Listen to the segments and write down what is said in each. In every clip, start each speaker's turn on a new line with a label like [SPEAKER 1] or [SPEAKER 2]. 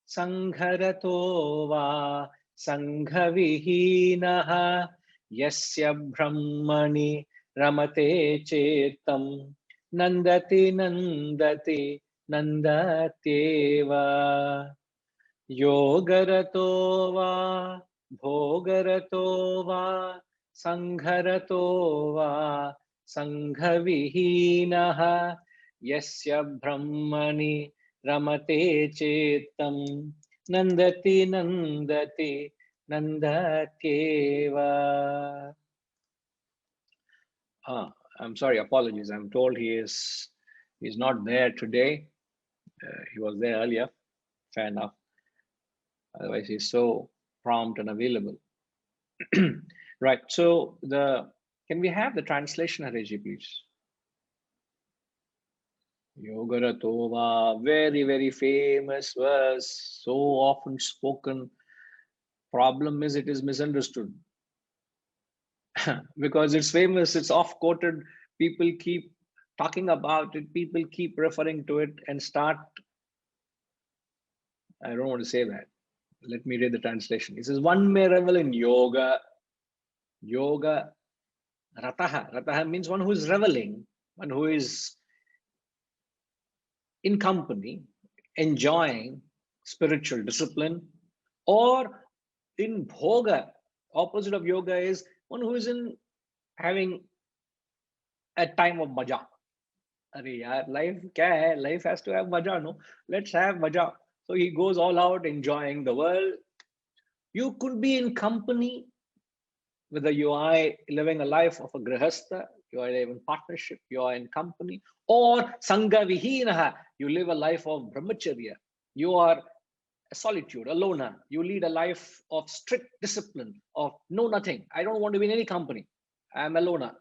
[SPEAKER 1] Sangharato va Sanghavihinaha Yasya Brahmani Ramate Chetam Nandati Nandati Nandatyeva Yogarato va Bhogarato va Sangharato va Sanghavihinaha Yasya Brahmani Ramate Chetam Nandati Nandati Nandatyeva. I'm sorry, apologies. I'm told he's not there today. He was there earlier. Fair enough. Otherwise, he's so prompt and available. Right. So can we have the translation, Hareji, please? Yogaratova, very, very famous verse, so often spoken. Problem is, it is misunderstood. Because it's famous, it's oft quoted, people keep talking about it, people keep referring to it and start. I don't want to say that. Let me read the translation. It says, one may revel in yoga. Yoga, rataha. Rataha means one who is reveling, one who is in company, enjoying spiritual discipline, or in bhoga. Opposite of yoga is one who is in having a time of maja. Life kya hai? Life has to have maja, no? Let's have maja. So he goes all out enjoying the world. You could be in company, whether you are living a life of a grihastha, you are in partnership, you are in company, or sangha vihinaha, you live a life of brahmacharya, you are a solitude, a loner, you lead a life of strict discipline, of no nothing. I don't want to be in any company. I am a loner.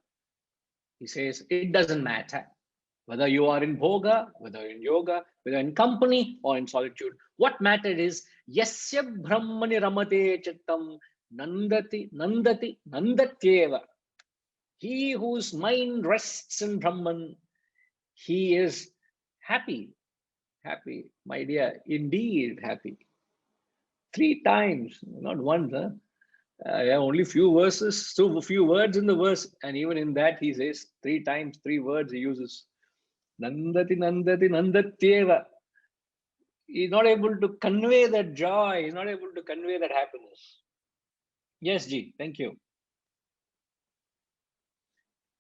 [SPEAKER 1] He says, it doesn't matter whether you are in bhoga, whether in yoga, whether in company or in solitude. What matters is, yasya brahmani ramate chittam nandati nandati nandatyeva. He whose mind rests in Brahman, he is happy. Happy, my dear, indeed happy. 3 times, not once. Huh? Only few verses, so few words in the verse, and even in that he says 3 times, 3 words he uses. Nandati, nandati, nandatyeva. He's not able to convey that joy. He's not able to convey that happiness. Yes, Ji, thank you.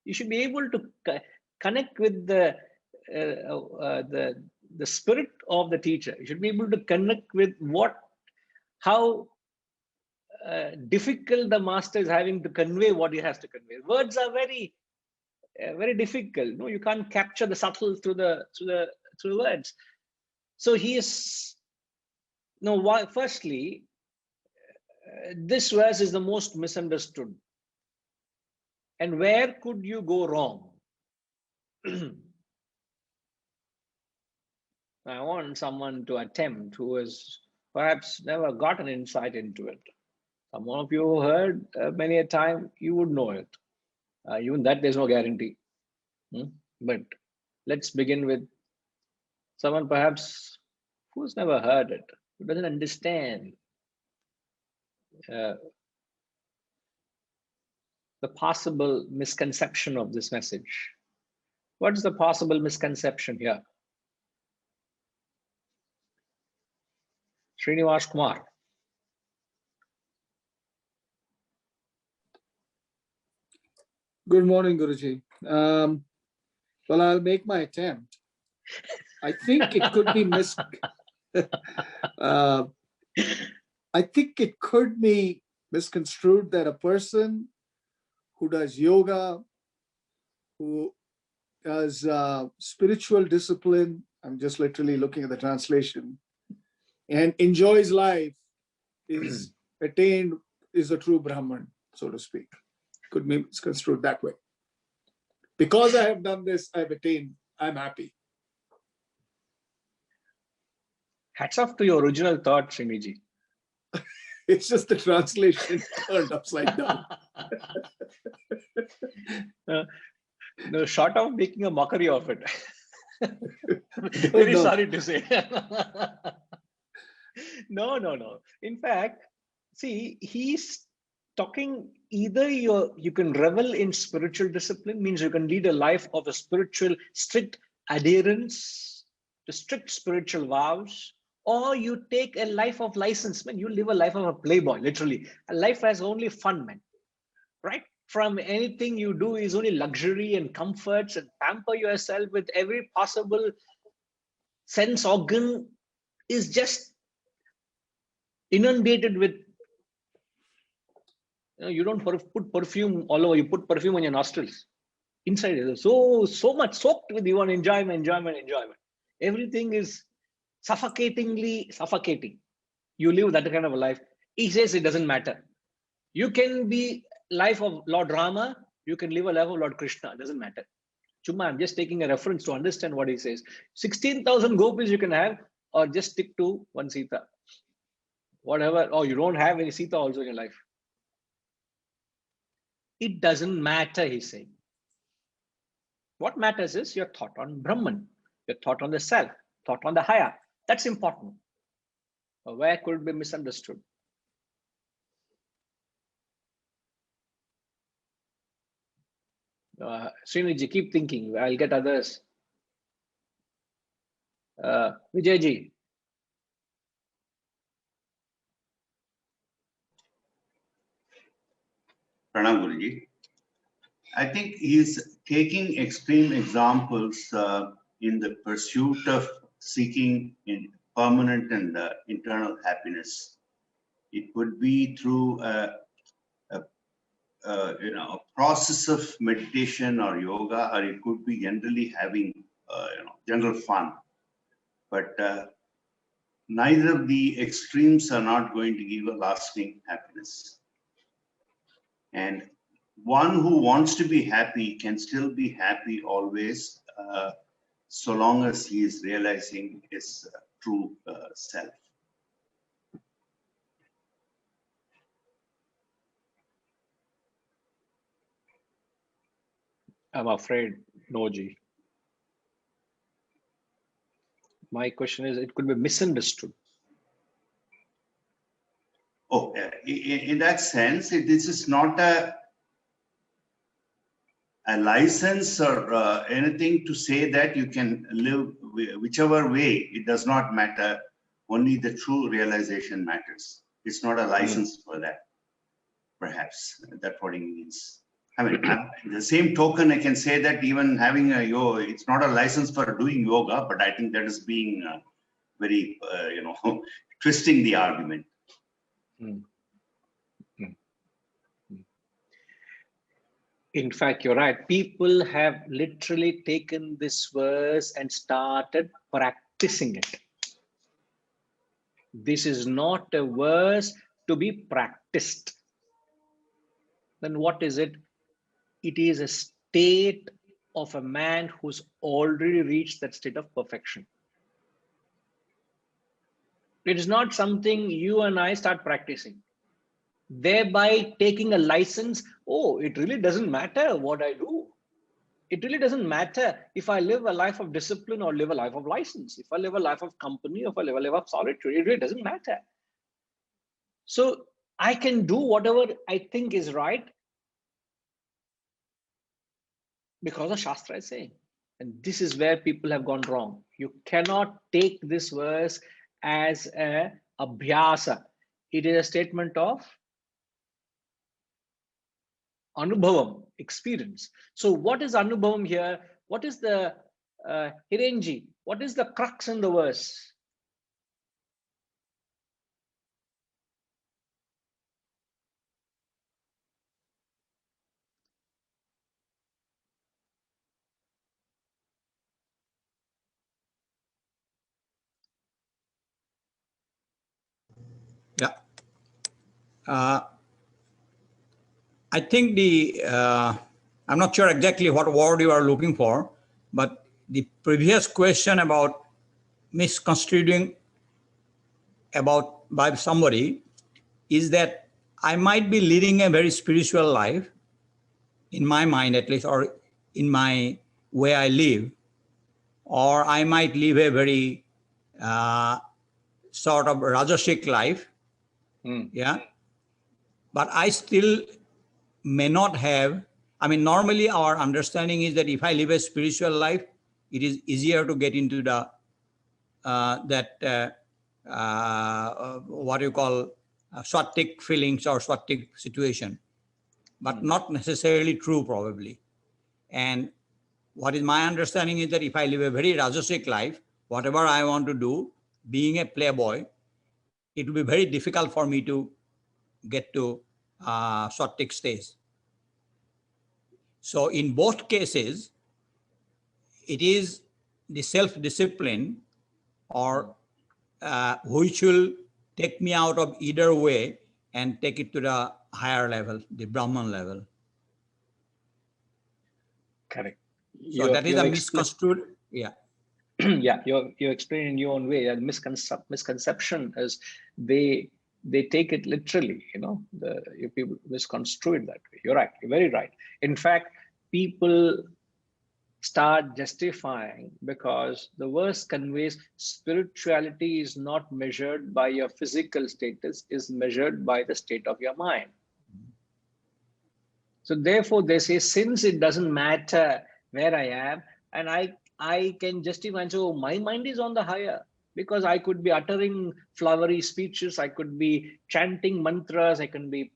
[SPEAKER 1] You should be able to connect with the spirit of the teacher. You should be able to connect with how difficult the master is having to convey what he has to convey. Words are very, very difficult. No, you can't capture the subtle through the words. So he is. No, why? Firstly, this verse is the most misunderstood. And where could you go wrong? I want someone to attempt who has perhaps never got an insight into it. Some of you heard many a time, you would know it. Even that there's no guarantee. But let's begin with someone perhaps who's never heard it, who doesn't understand the possible misconception of this message. What is the possible misconception here? Srinivas Kumar.
[SPEAKER 2] Good morning, Guruji. Well, I'll make my attempt. I think it could be I think it could be misconstrued that a person who does yoga, who does spiritual discipline, I'm just literally looking at the translation, and enjoys life is a true Brahman, so to speak. Could be misconstrued that way. Because I have done this, I've attained, I'm happy.
[SPEAKER 1] Hats off to your original thought, Srimiji.
[SPEAKER 2] It's just the translation turned upside down.
[SPEAKER 1] No, short of making a mockery of it. Very sorry to say. No, no, no. In fact, see, he's talking either you can revel in spiritual discipline, means you can lead a life of a spiritual strict adherence to strict spiritual vows, or you take a life of license, man. You live a life of a playboy, literally. A life has only fun, man. Right? From anything you do is only luxury and comforts, and pamper yourself with every possible sense organ is just inundated with, you don't put perfume all over, you put perfume on your nostrils. Inside is so much soaked with you want enjoyment. Everything is suffocatingly suffocating. You live that kind of a life. He says it doesn't matter. You can be life of Lord Rama, you can live a life of Lord Krishna, it doesn't matter. Chuma, I'm just taking a reference to understand what he says. 16,000 gopis you can have, or just stick to one Sita. Whatever, or you don't have any Sita also in your life. It doesn't matter, he's saying. What matters is your thought on Brahman, your thought on the self, thought on the higher. That's important. Where could it be misunderstood? Sriniji, keep thinking. I'll get others. Vijayji.
[SPEAKER 3] Pranam Guruji. I think he's taking extreme examples in the pursuit of seeking in permanent and internal happiness. It could be through a process of meditation or yoga, or it could be generally having general fun. But neither of the extremes are not going to give a lasting happiness. And one who wants to be happy can still be happy always, so long as he is realizing his true self.
[SPEAKER 1] I'm afraid, no, Ji. My question is, it could be misunderstood.
[SPEAKER 3] Oh, in that sense, this is not a license or anything to say that you can live whichever way, it does not matter. Only the true realization matters. It's not a license for that, perhaps. That's what he means. I mean, the same token, I can say that even having a yoga, it's not a license for doing yoga, but I think that is being very, twisting the argument.
[SPEAKER 1] In fact, you're right. People have literally taken this verse and started practicing it. This is not a verse to be practiced. Then what is it? It is a state of a man who's already reached that state of perfection. It is not something you and I start practicing, thereby taking a license. Oh, it really doesn't matter what I do. It really doesn't matter if I live a life of discipline or live a life of license. If I live a life of company or if I live a life of solitude, it really doesn't matter. So I can do whatever I think is right because the Shastra is saying. And this is where people have gone wrong. You cannot take this verse as a abhyasa. It is a statement of anubhavam, experience. So what is anubhavam here? What is the Hirenji? What is the crux in the verse?
[SPEAKER 4] Yeah. I think I'm not sure exactly what word you are looking for, but the previous question about misconstruing about by somebody is that I might be leading a very spiritual life, in my mind at least, or in my way I live, or I might live a very sort of rajasic life.
[SPEAKER 1] Hmm.
[SPEAKER 4] Yeah. But I still may not have, I mean, normally our understanding is that if I live a spiritual life, it is easier to get into the, what you call swatic feelings or swatic situation, but not necessarily true probably. And what is my understanding is that if I live a very rajasic life, whatever I want to do, being a playboy, it will be very difficult for me to get to swatic stage. So in both cases, it is the self-discipline or which will take me out of either way and take it to the higher level, the Brahman level.
[SPEAKER 1] Correct.
[SPEAKER 4] So that is a misconstrued, yeah.
[SPEAKER 1] Yeah, you're explaining in your own way. And misconception is they take it literally, people misconstrue it that way. You're right, you're very right. In fact, people start justifying because the verse conveys spirituality is not measured by your physical status, is measured by the state of your mind. So therefore they say, since it doesn't matter where I am, and I can justify and say, oh, my mind is on the higher, because I could be uttering flowery speeches, I could be chanting mantras, I can be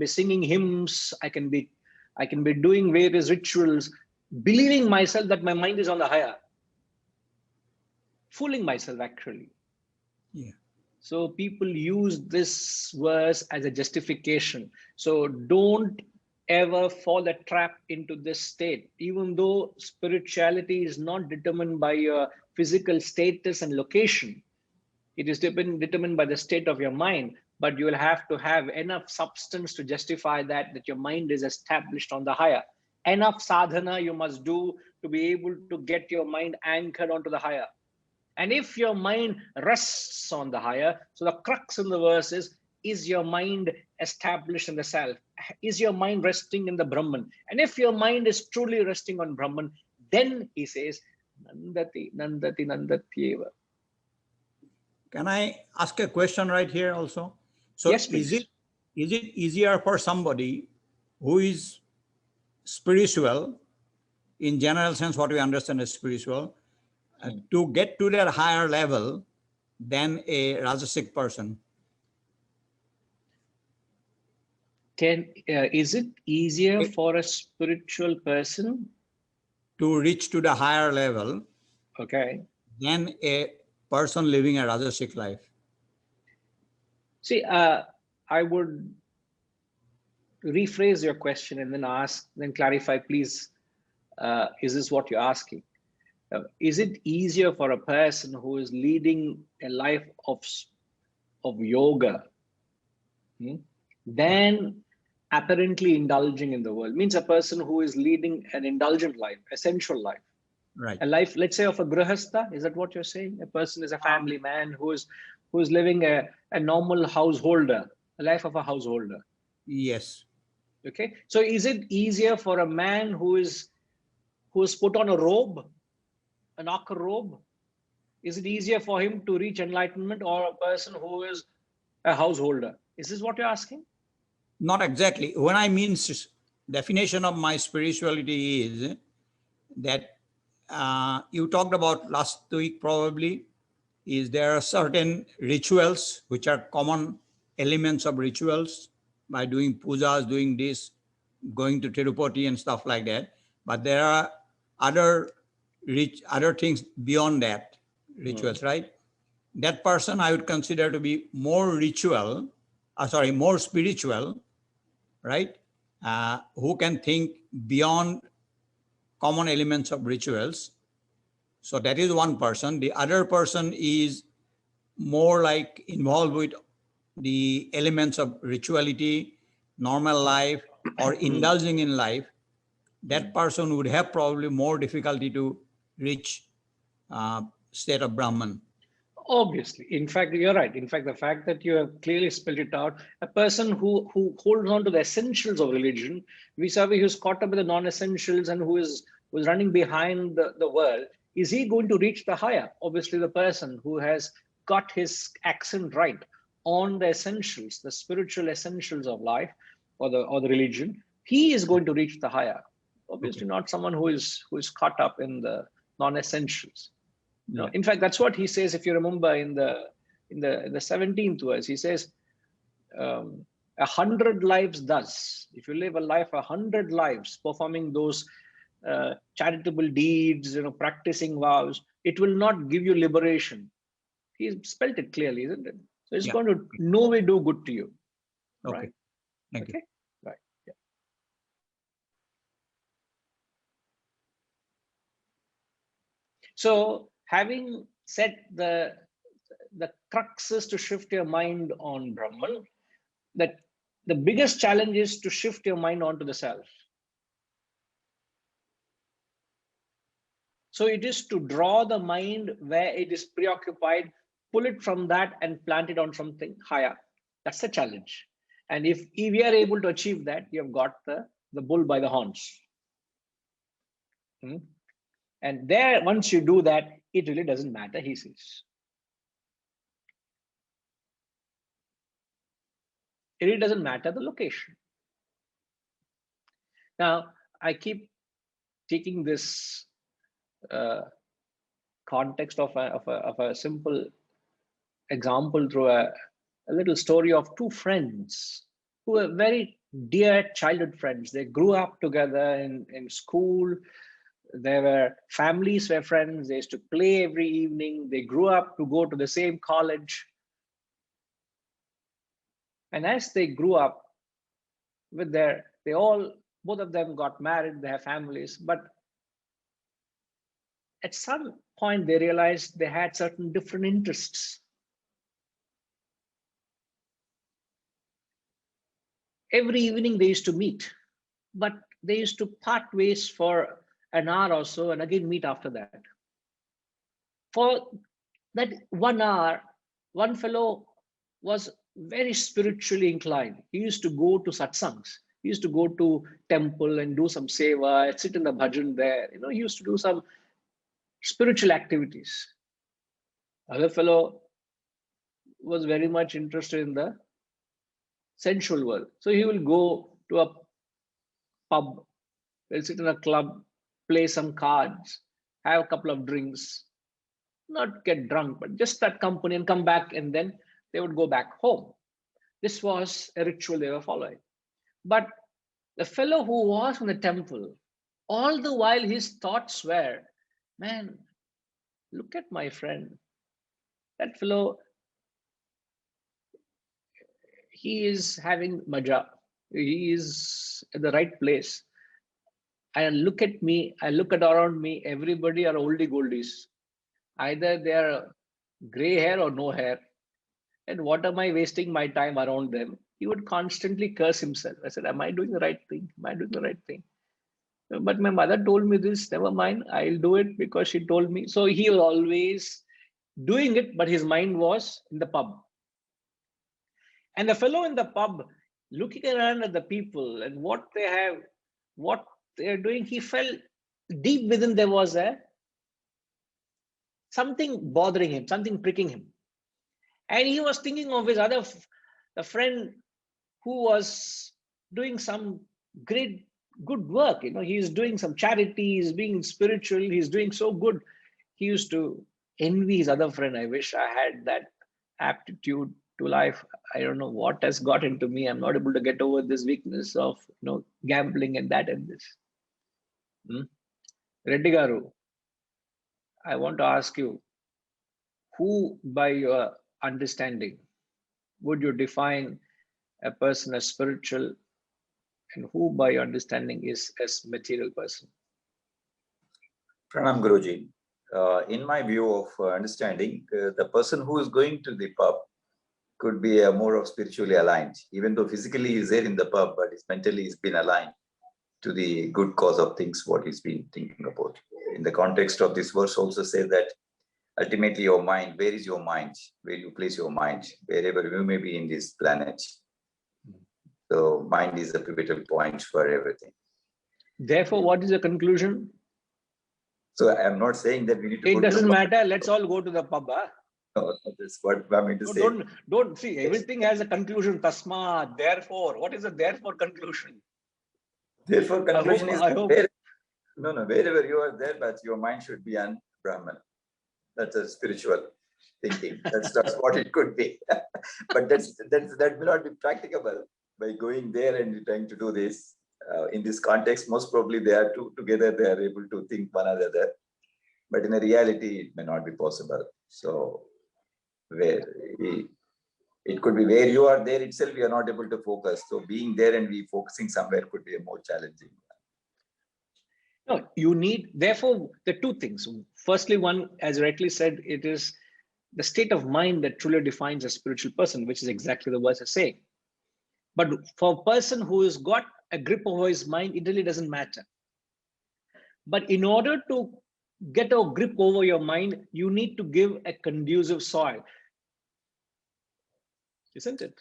[SPEAKER 1] singing hymns, I can be doing various rituals, believing myself that my mind is on the higher, fooling myself actually.
[SPEAKER 4] Yeah.
[SPEAKER 1] So people use this verse as a justification. So don't ever fall a trap into this state, even though spirituality is not determined by your physical status and location. It is determined by the state of your mind, but you will have to have enough substance to justify that your mind is established on the higher. Enough sadhana you must do to be able to get your mind anchored onto the higher. And if your mind rests on the higher, so the crux in the verse is your mind established in the self? Is your mind resting in the Brahman? And if your mind is truly resting on Brahman, then he says, Nandati, Nandati, Nandatyeva.
[SPEAKER 4] Can I ask a question right here also? So
[SPEAKER 1] Yes, please.
[SPEAKER 4] is it easier for somebody who is spiritual, in general sense, what we understand as spiritual, to get to that higher level than a rajasic person?
[SPEAKER 1] Is it easier for a spiritual person
[SPEAKER 4] to reach to the higher level,
[SPEAKER 1] okay,
[SPEAKER 4] than a person living a rajasic life?
[SPEAKER 1] See, I would rephrase your question and then clarify, please. Is this what you're asking? Is it easier for a person who is leading a life of yoga than apparently indulging in the world? Means a person who is leading an indulgent life, a sensual life,
[SPEAKER 4] right?
[SPEAKER 1] A life, let's say, of a grihastha. Is that what you're saying? A person is a family man who is living a normal householder, a life of a householder.
[SPEAKER 4] Yes.
[SPEAKER 1] Okay. So is it easier for a man who is put on a robe, an ochre robe? Is it easier for him to reach enlightenment, or a person who is a householder? Is this what you're asking?
[SPEAKER 4] Not exactly. When I mean definition of my spirituality is that you talked about last week probably, is there are certain rituals which are common elements of rituals, by doing pujas, doing this, going to Tirupati and stuff like that. But there are other things beyond that rituals, right? That person I would consider to be more more spiritual, right? Who can think beyond common elements of rituals. So that is one person. The other person is more like involved with the elements of rituality, normal life, or indulging in life. That person would have probably more difficulty to reach state of Brahman.
[SPEAKER 1] Obviously. In fact, you're right. In fact, the fact that you have clearly spelled it out, a person who holds on to the essentials of religion, vis-a-vis who's caught up with the non-essentials and who's running behind the world, is he going to reach the higher? Obviously, the person who has got his accent right on the essentials, the spiritual essentials of life, or the religion, he is going to reach the higher. Obviously, not someone who is caught up in the non-essentials. You know, in fact, that's what he says. If you remember in the 17th verse, he says, 100 lives thus. If you live a life 100 lives, performing those charitable deeds, you know, practicing vows, it will not give you liberation. He spelled it clearly, isn't it? So it's going to no way do good to you.
[SPEAKER 4] Okay.
[SPEAKER 1] Right?
[SPEAKER 4] Thank you.
[SPEAKER 1] Right. Yeah. So having set the cruxes to shift your mind on Brahman, that the biggest challenge is to shift your mind onto the self. So it is to draw the mind where it is preoccupied, pull it from that and plant it on something higher. That's the challenge. And if we are able to achieve that, you have got the bull by the horns. And there, once you do that, it really doesn't matter, he says. It really doesn't matter the location. Now, I keep taking this context of a simple example through a little story of two friends who were very dear childhood friends. They grew up together in school. Their families were friends. They used to play every evening. They grew up to go to the same college. And as they grew up with both of them got married, they have families, but at some point they realized they had certain different interests. Every evening they used to meet, but they used to part ways for an hour or so and again meet after that. For that 1 hour, one fellow was very spiritually inclined. He used to go to satsangs. He used to go to temple and do some seva, sit in the bhajan there. You know, he used to do some spiritual activities. Other fellow was very much interested in the sensual world. So he will go to a pub, they'll sit in a club, play some cards, have a couple of drinks, not get drunk, but just that company and come back, and then they would go back home. This was a ritual they were following. But the fellow who was in the temple, all the while his thoughts were, man, look at my friend. That fellow, he is having maja. He is at the right place. I look at me, I look at around me, everybody are oldie goldies. Either they are gray hair or no hair. And what am I wasting my time around them? He would constantly curse himself. I said, am I doing the right thing? Am I doing the right thing? But my mother told me this, never mind, I'll do it because she told me. So he was always doing it, but his mind was in the pub. And the fellow in the pub, looking around at the people and what they have, what they're doing, he felt deep within there was something bothering him, something pricking him. And he was thinking of his a friend who was doing some great good work. You know, he's doing some charity, he's being spiritual, he's doing so good. He used to envy his other friend. I wish I had that aptitude to life. I don't know what has got into me. I'm not able to get over this weakness of, you know, gambling and that and this. Reddy Garu, I want to ask you, who by your understanding would you define a person as spiritual, and who by your understanding is as material person?
[SPEAKER 5] Pranam Guruji. In my view of understanding, the person who is going to the pub could be more of spiritually aligned, even though physically he's there in the pub, but mentally he's been aligned to the good cause of things, what he's been thinking about. In the context of this verse also says that ultimately your mind, where is your mind? Where you place your mind, wherever you may be in this planet. So mind is the pivotal point for everything.
[SPEAKER 1] Therefore, what is the conclusion?
[SPEAKER 5] So I'm not saying that we need to.
[SPEAKER 1] It doesn't matter. Let's all go to the pub. Huh?
[SPEAKER 5] No, that's what I mean to
[SPEAKER 1] No,
[SPEAKER 5] say.
[SPEAKER 1] don't see, everything has a conclusion. Tasma, therefore. What is the therefore conclusion?
[SPEAKER 5] Therefore, conclusion is
[SPEAKER 1] I hope.
[SPEAKER 5] wherever you are there, but your mind should be on Brahman. That's a spiritual thinking. That's what it could be. But that may not be practicable by going there and trying to do this. In this context, most probably they are together, they are able to think one another. But in a reality, it may not be possible. So it could be where you are there itself, you are not able to focus. So being there and be focusing somewhere could be a more challenging.
[SPEAKER 1] No, you need, therefore, the two things. Firstly, one, as rightly said, it is the state of mind that truly defines a spiritual person, which is exactly the verse is saying. But for a person who has got a grip over his mind, it really doesn't matter. But in order to get a grip over your mind, you need to give a conducive soil. Isn't it?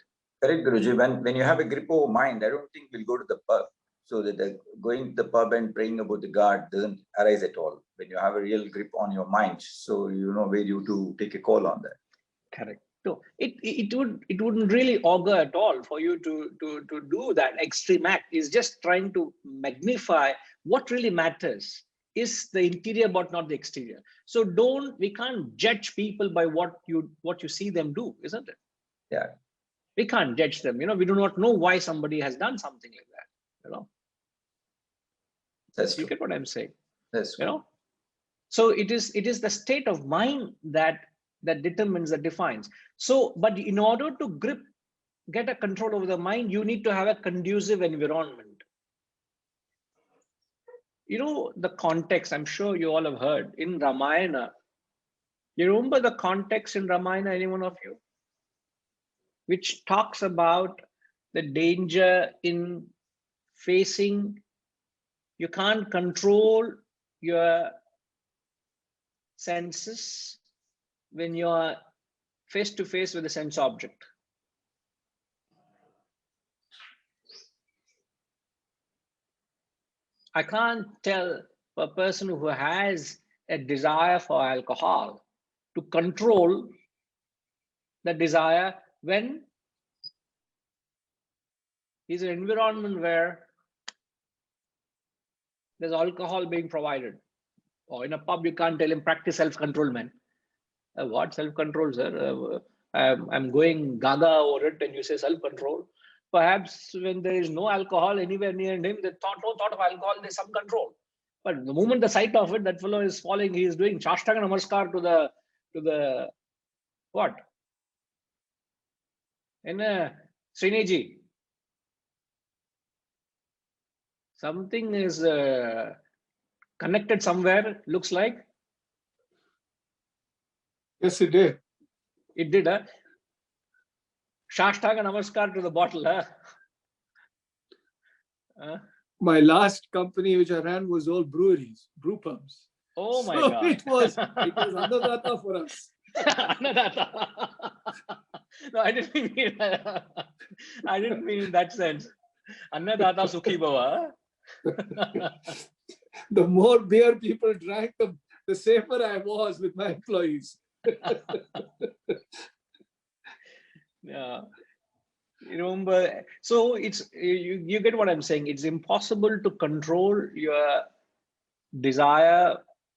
[SPEAKER 5] Correct, Guruji. When you have a grip over mind, I don't think we'll go to the pub. So that going to the pub and praying about the God doesn't arise at all. When you have a real grip on your mind, so you know where you to take a call on that.
[SPEAKER 1] Correct. No, it wouldn't really augur at all for you to do that extreme act. Is just trying to magnify what really matters is the interior, but not the exterior. So we can't judge people by what you see them do, isn't it?
[SPEAKER 5] Yeah.
[SPEAKER 1] We can't judge them. We do not know why somebody has done something like that.
[SPEAKER 5] That's
[SPEAKER 1] You
[SPEAKER 5] true.
[SPEAKER 1] get what I'm saying?
[SPEAKER 5] That's true.
[SPEAKER 1] So it is the state of mind that determines, that defines. So, but in order to get a control over the mind, you need to have a conducive environment. The context, I'm sure you all have heard in Ramayana. You remember the context in Ramayana, any one of you? Which talks about the danger in facing, you can't control your senses when you're face to face with a sense object. I can't tell a person who has a desire for alcohol to control the desire when he's in an environment where there's alcohol being provided. Or in a pub, you can't tell him practice self-control, man. What self-control, sir? I'm going gaga over it, and you say self-control. Perhaps when there is no alcohol anywhere near him, no thought of alcohol, there's some control. But the moment the sight of it, that fellow is falling, he is doing Shashtanga Namaskar to the what? In Srinaji. Something is connected somewhere, looks like.
[SPEAKER 2] Yes, it did.
[SPEAKER 1] It did, huh? Shashtanga Namaskar to the bottle, huh?
[SPEAKER 2] My last company which I ran was all breweries, brew pubs.
[SPEAKER 1] Oh my
[SPEAKER 2] So
[SPEAKER 1] God.
[SPEAKER 2] it was Annadatta for us.
[SPEAKER 1] Annadatta. No, I didn't mean I didn't mean in that sense. Annadatta Sukhi Bhava.
[SPEAKER 2] The more beer people drank, the safer I was with my employees.
[SPEAKER 1] Yeah. Remember, so it's you get what I'm saying. It's impossible to control your desire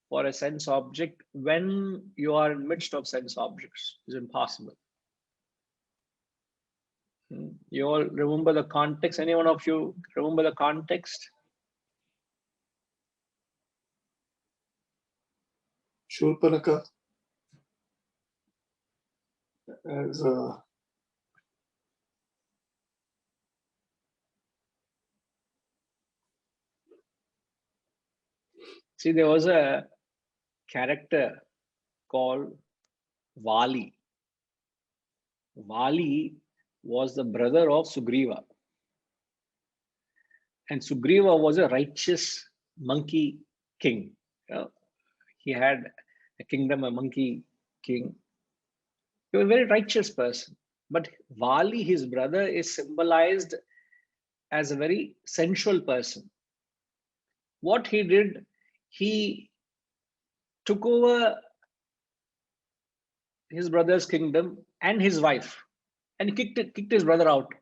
[SPEAKER 1] for a sense object when you are in midst of sense objects. It's impossible. You all remember the context? Any one of you remember the context?
[SPEAKER 2] Shurpanaka as a
[SPEAKER 1] See, there was a character called Vali. Vali was the brother of Sugriva. And Sugriva was a righteous monkey king. He had a kingdom, a monkey king. He was a very righteous person. But Vali, his brother, is symbolized as a very sensual person. What he did, he took over his brother's kingdom and his wife, and he kicked his brother out.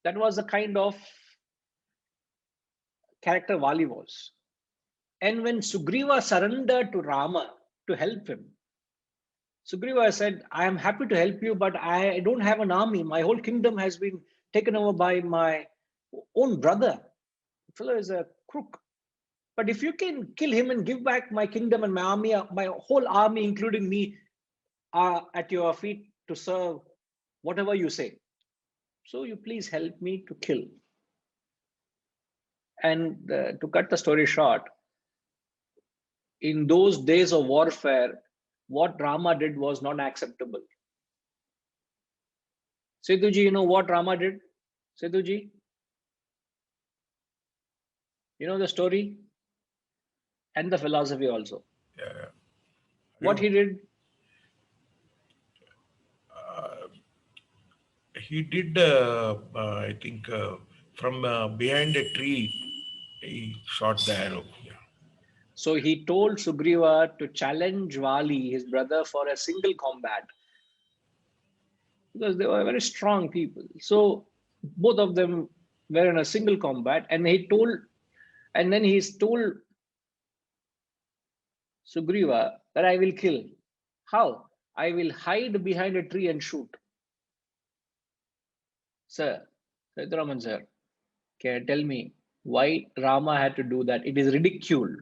[SPEAKER 1] That was the kind of character Vali was. And when Sugriva surrendered to Rama to help him, Sugriva said, I am happy to help you, but I don't have an army. My whole kingdom has been taken over by my own brother. The fellow is a crook. But if you can kill him and give back my kingdom and my army, my whole army, including me, are at your feet to serve whatever you say. So you please help me to kill. And to cut the story short, in those days of warfare, what Rama did was not acceptable. Sidhuji, you know what Rama did? Sidhuji? You know the story? And the philosophy also.
[SPEAKER 6] Yeah.
[SPEAKER 1] What he did?
[SPEAKER 6] He did, I think, from behind a tree, he shot the arrow. Yeah.
[SPEAKER 1] So he told Sugriva to challenge Vali, his brother, for a single combat. Because they were very strong people. So both of them were in a single combat, and then he told Sugriva that I will kill. How? I will hide behind a tree and shoot. Sir, Saitaraman sir, can you tell me why Rama had to do that? It is ridiculed.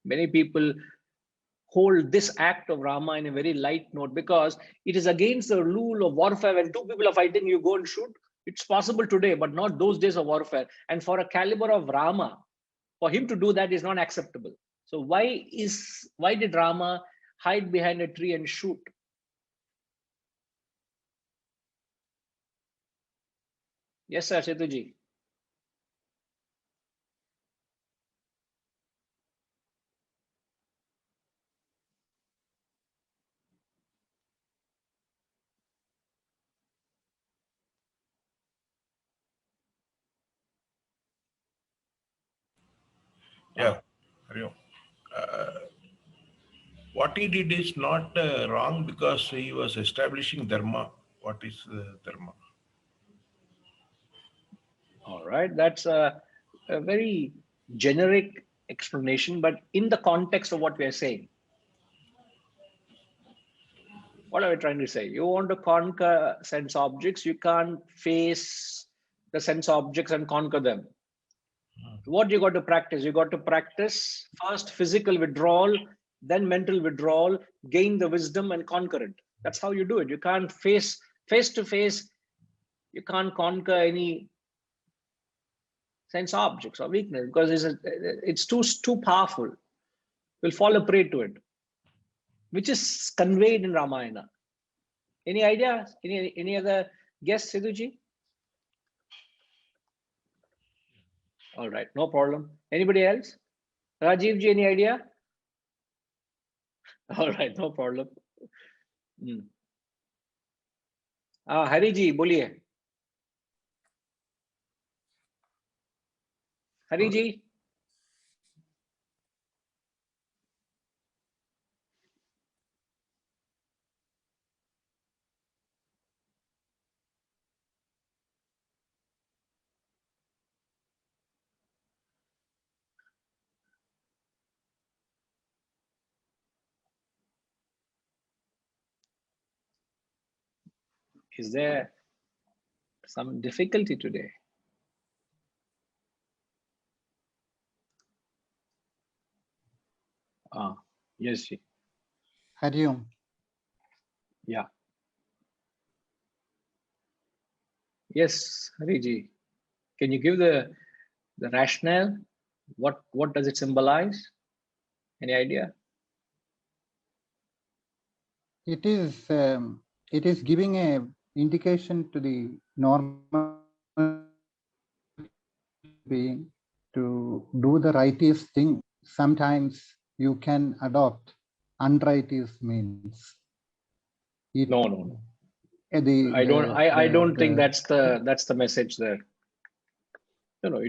[SPEAKER 1] Many people hold this act of Rama in a very light note because it is against the rule of warfare. When two people are fighting, you go and shoot. It's possible today, but not those days of warfare. And for a caliber of Rama, for him to do that is not acceptable. So why did Rama hide behind a tree and shoot? Yes, sir, Setuji.
[SPEAKER 6] Yeah. Hariom. What he did is not wrong because he was establishing dharma. What is dharma?
[SPEAKER 1] All right, that's a very generic explanation, but in the context of what we are saying, what are we trying to say? You want to conquer sense objects, you can't face the sense objects and conquer them. What you got to practice? You got to practice first physical withdrawal, then mental withdrawal, gain the wisdom and conquer it. That's how you do it. You can't face to face, you can't conquer any sense objects or weakness because it's too powerful. We'll fall a prey to it, which is conveyed in Ramayana. Any idea? Any other guess, Sidhuji? All right, no problem. Anybody else? Rajiv ji, any idea? All right, no problem. Hari ji, boliye. Hari ji. Is there some difficulty today? Yes, ji.
[SPEAKER 7] Hariom.
[SPEAKER 1] Yeah. Yes, Hari ji. Can you give the rationale? What does it symbolize? Any idea?
[SPEAKER 7] It is giving a indication to the normal being to do the righteous thing. Sometimes you can adopt unrighteous means.
[SPEAKER 1] No. I don't think that's the message there. No,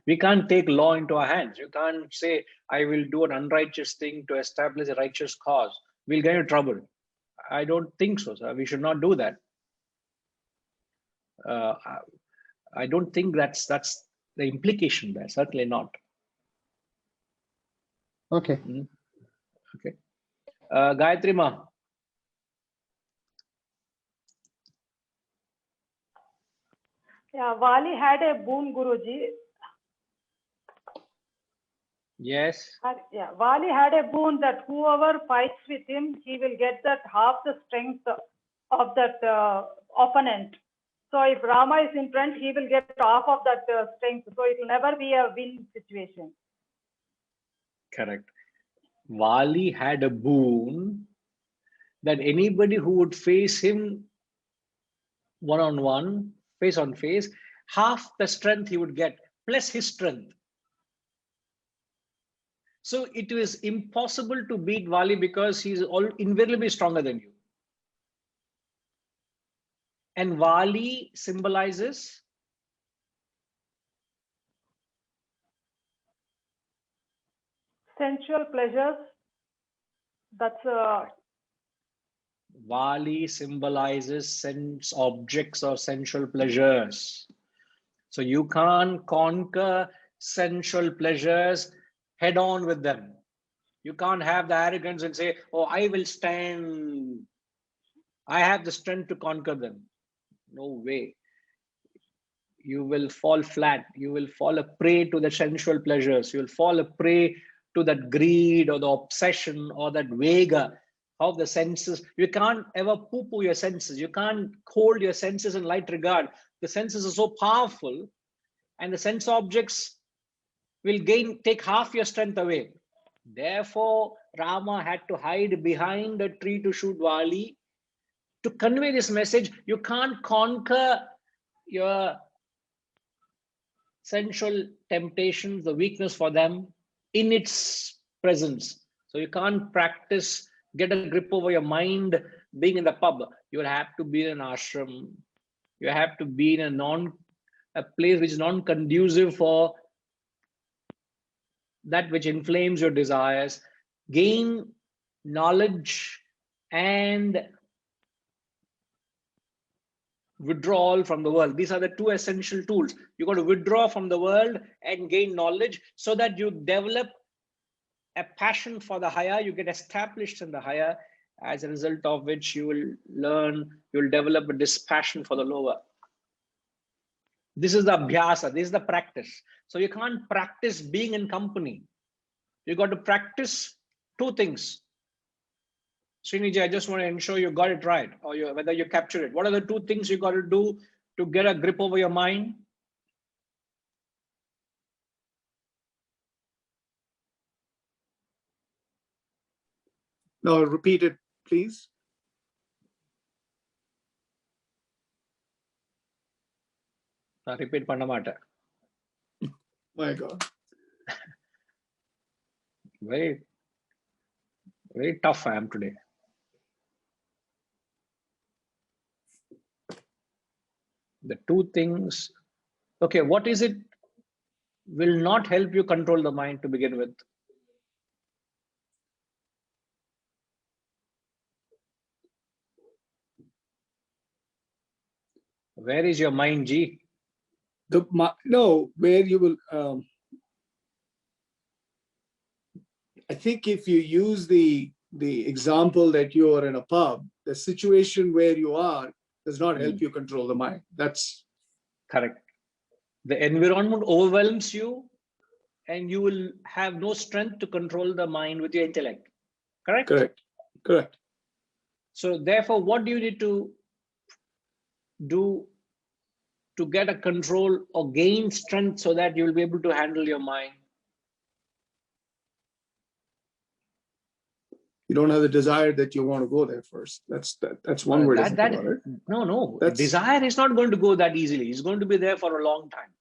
[SPEAKER 1] we can't take law into our hands. You can't say, I will do an unrighteous thing to establish a righteous cause. We'll get into trouble. I don't think so, sir. We should not do that. I don't think that's the implication there. Certainly not.
[SPEAKER 7] Okay.
[SPEAKER 1] Okay. Gayatri Ma.
[SPEAKER 8] Yeah, Vali had a boon, Guruji.
[SPEAKER 1] Yes.
[SPEAKER 8] Yeah, Vali had a boon that whoever fights with him, he will get that half the strength of that opponent. So if Rama is in front, he will get half of that strength. So it will never be a win situation.
[SPEAKER 1] Correct. Vali had a boon that anybody who would face him one-on-one, face on face, half the strength he would get, plus his strength. So it was impossible to beat Vali because he's invariably stronger than you. And Vali symbolizes
[SPEAKER 8] Sensual pleasures. That's
[SPEAKER 1] Vali symbolizes sense objects or sensual pleasures. So you can't conquer sensual pleasures head on with them. You can't have the arrogance and say, oh, I will stand. I have the strength to conquer them. No way. You will fall flat. You will fall a prey to the sensual pleasures. You will fall a prey to that greed or the obsession or that vega of the senses. You can't ever poo-poo your senses. You can't hold your senses in light regard. The senses are so powerful, and the sense objects will take half your strength away. Therefore, Rama had to hide behind a tree to shoot Vali to convey this message. You can't conquer your sensual temptations, the weakness for them in its presence. So you can't practice, get a grip over your mind being in the pub. You will have to be in an ashram. You have to be in a place which is non-conducive for that which inflames your desires. Gain knowledge and withdrawal from the world. These are the two essential tools. You got to withdraw from the world and gain knowledge so that you develop a passion for the higher. You get established in the higher, as a result of which you will learn, you will develop a dispassion for the lower. This is the abhyasa, this is the practice. So you can't practice being in company. You got to practice two things. Sriniji, I just want to ensure you got it right, or whether you captured it. What are the two things you got to do to get a grip over your mind?
[SPEAKER 2] No, repeat it, please.
[SPEAKER 1] Repeat Pandamata.
[SPEAKER 2] My God.
[SPEAKER 1] Very, very tough I am today. The two things. Okay, what is it will not help you control the mind to begin with? Where is your mind, G?
[SPEAKER 2] No, where you will. I think if you use the example that you are in a pub, the situation where you are does not help you control the mind. That's
[SPEAKER 1] correct. The environment overwhelms you, and you will have no strength to control the mind with your intellect. Correct?
[SPEAKER 2] correct. Correct.
[SPEAKER 1] So therefore, what do you need to do to get a control or gain strength so that you will be able to handle your mind?
[SPEAKER 2] You don't have the desire that you want to go there first. That's one way to think about it.
[SPEAKER 1] No. Desire is not going to go that easily. It's going to be there for a long time.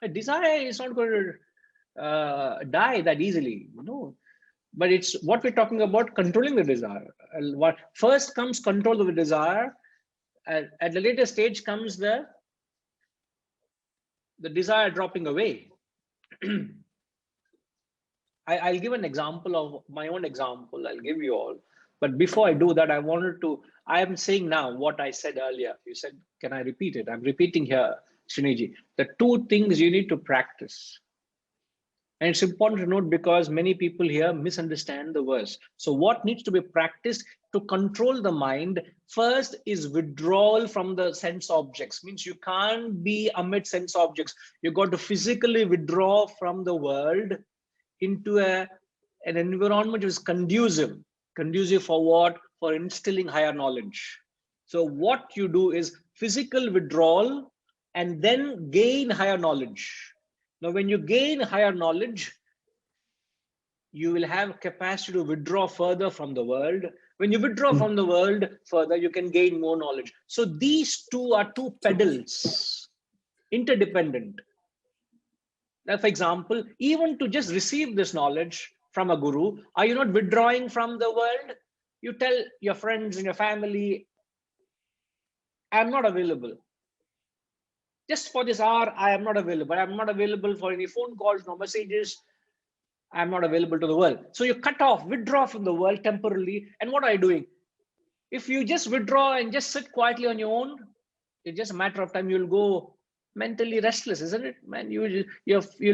[SPEAKER 1] A desire is not going to die that easily. No. But it's what we're talking about, controlling the desire. What first comes control of the desire. At the later stage comes the desire dropping away. I'll give an example of my own example. I'll give you all. But before I do that, I am saying now what I said earlier. You said, can I repeat it? I'm repeating here, Sriniji. The two things you need to practice. And it's important to note because many people here misunderstand the verse. So what needs to be practiced to control the mind first is withdrawal from the sense objects. Means you can't be amid sense objects. You've got to physically withdraw from the world into an environment which is conducive. Conducive for what? For instilling higher knowledge. So what you do is physical withdrawal and then gain higher knowledge. Now, when you gain higher knowledge, you will have capacity to withdraw further from the world. When you withdraw from the world further, you can gain more knowledge. So these two are two pedals, interdependent. Now, for example, even to just receive this knowledge from a guru, are you not withdrawing from the world? You tell your friends and your family, I'm not available. Just for this hour, I am not available. I'm not available for any phone calls, no messages. I'm not available to the world. So you cut off, withdraw from the world temporarily. And what are you doing? If you just withdraw and just sit quietly on your own, it's just a matter of time. You'll go mentally restless, isn't it? Man, you'll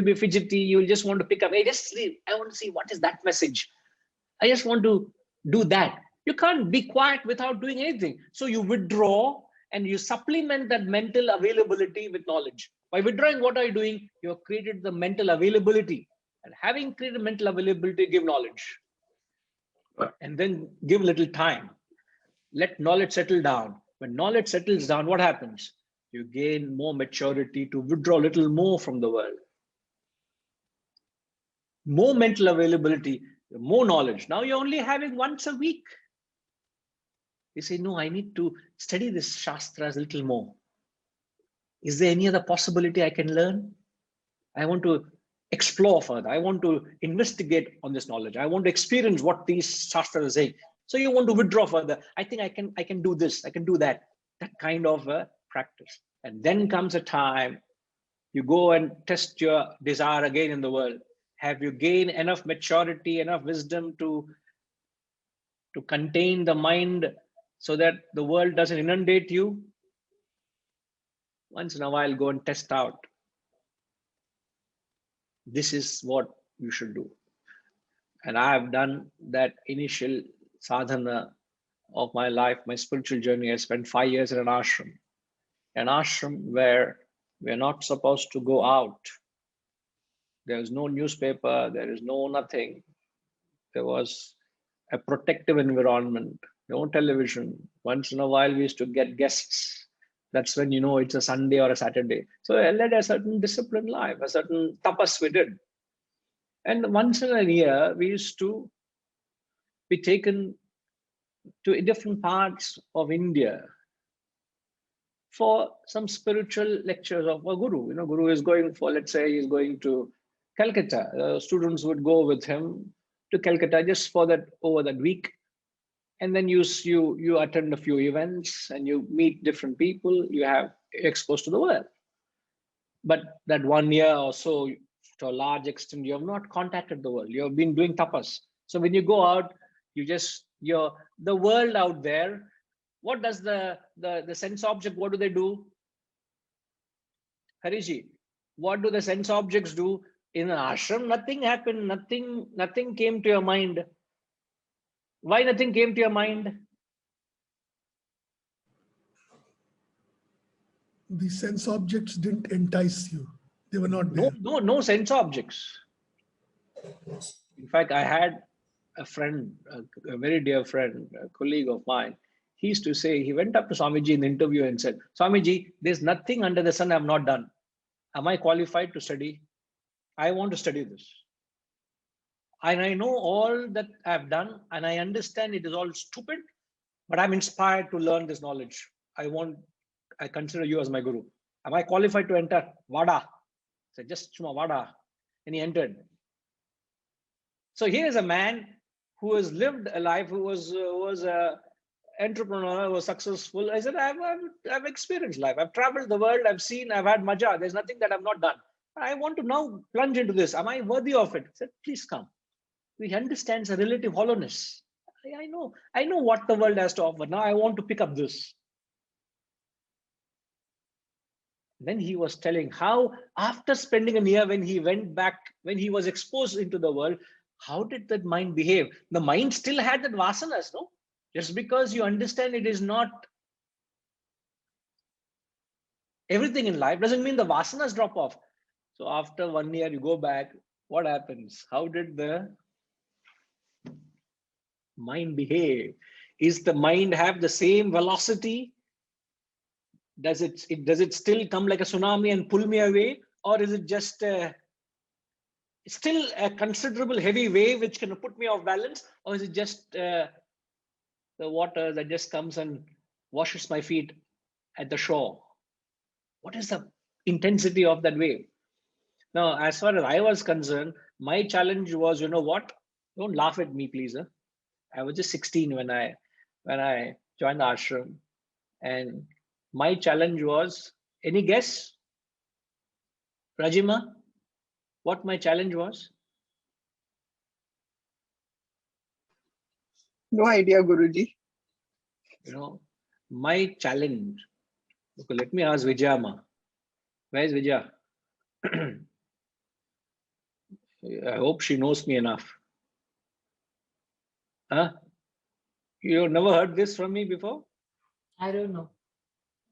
[SPEAKER 1] be fidgety. You'll just want to pick up. Hey, just sleep. I want to see what is that message. I just want to do that. You can't be quiet without doing anything. So you withdraw and you supplement that mental availability with knowledge. By withdrawing, what are you doing? You have created the mental availability. And having created mental availability, give knowledge. And then give little time. Let knowledge settle down. When knowledge settles down, what happens? You gain more maturity to withdraw a little more from the world. More mental availability, more knowledge. Now you're only having once a week. You say, no, I need to study this Shastras a little more. Is there any other possibility I can learn? I want to explore further. I want to investigate on this knowledge. I want to experience what these Shastras are saying. So you want to withdraw further. I think I can do this. I can do that. That kind of a practice. And then comes a time you go and test your desire again in the world. Have you gained enough maturity, enough wisdom to contain the mind so that the world doesn't inundate you? Once in a while, go and test out. This is what you should do. And I have done that initial sadhana of my life, my spiritual journey. I spent 5 years in an ashram where we're not supposed to go out. There is no newspaper, there is no nothing. There was a protective environment, no television. Once in a while, we used to get guests. That's when you know it's a Sunday or a Saturday. So I led a certain disciplined life, a certain tapas we did. And once in a year, we used to be taken to different parts of India for some spiritual lectures of a guru. You know, guru is going for, let's say, he's going to Calcutta. Students would go with him to Calcutta just for that, over that week. And then you attend a few events and you meet different people, you have exposed to the world. But that 1 year or so, to a large extent, you have not contacted the world. You have been doing tapas. So when you go out, the world out there, what does the sense object, what do they do? Hariji, what do the sense objects do? In an ashram, nothing happened, nothing came to your mind. Why nothing came to your mind?
[SPEAKER 9] The sense objects didn't entice you. They were not there.
[SPEAKER 1] No sense objects. In fact, I had a friend, a very dear friend, a colleague of mine. He used to say, he went up to Swamiji in the interview and said, Swamiji, there's nothing under the sun I've not done. Am I qualified to study? I want to study this. And I know all that I've done, and I understand it is all stupid, but I'm inspired to learn this knowledge. I consider you as my guru. Am I qualified to enter Vada? So just Chuma Vada. And he entered. So here is a man who has lived a life, who was a entrepreneur, was successful. I said, I've experienced life. I've traveled the world. I've seen, I've had maja. There's nothing that I've not done. I want to now plunge into this. Am I worthy of it? I said, please come. He understands a relative hollowness. I know what the world has to offer. Now I want to pick up this. Then he was telling how after spending a year, when he went back, when he was exposed into the world, how did that mind behave? The mind still had that vasanas, no? Just because you understand it is not everything in life doesn't mean the vasanas drop off. So after 1 year, you go back, what happens? How did the mind behave? Is the mind have the same velocity? Does it still come like a tsunami and pull me away? Or is it just still a considerable heavy wave which can put me off balance? Or is it just the water that just comes and washes my feet at the shore? What is the intensity of that wave? Now, as far as I was concerned, my challenge was, you know what? Don't laugh at me, please. Huh? I was just 16 when I joined the ashram, and my challenge was, any guess, Rajima, what my challenge was?
[SPEAKER 10] No idea, Guruji.
[SPEAKER 1] You know, my challenge. Okay, let me ask Vijayama. Where is Vijaya? I hope she knows me enough. Huh? You never heard this from me before?
[SPEAKER 11] I don't know.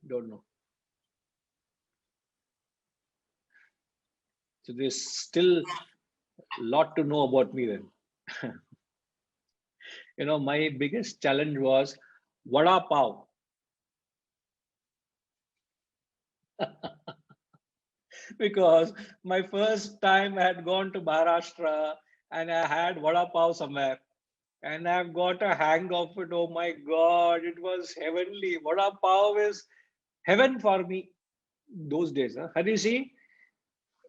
[SPEAKER 1] Don't know. So there's still a lot to know about me then. You know, my biggest challenge was vada pav. Because my first time I had gone to Maharashtra and I had vada pav somewhere. And I've got a hang of it. Oh my God, it was heavenly. Vada pav is heaven for me. Those days, huh? Harishi,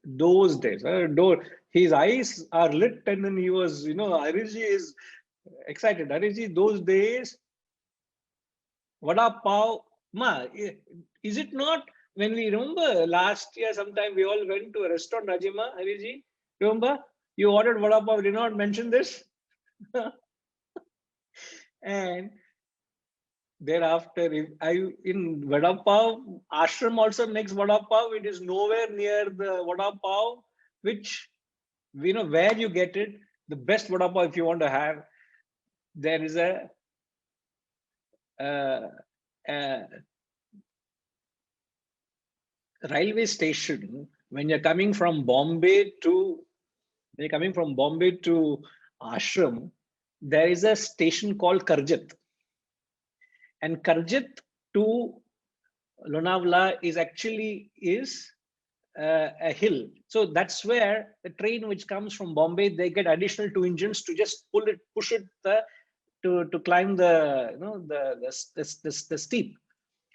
[SPEAKER 1] those days. His eyes are lit and then he was, you know, Harishi is excited. Harishi, those days, vada pav. Is it not when we remember last year sometime we all went to a restaurant, Rajima, Harishi? Remember? You ordered vada pav, did not mention this? And thereafter, if I in vada pav, ashram also makes vada pav. It is nowhere near the vada pav, which, you know, where you get it. The best vada pav, if you want to have, there is a railway station. When you're coming from Bombay to ashram, there is a station called Karjat. And Karjat to Lonavala is actually a hill. So that's where the train which comes from Bombay, they get additional 2 engines to just push it to climb the steep.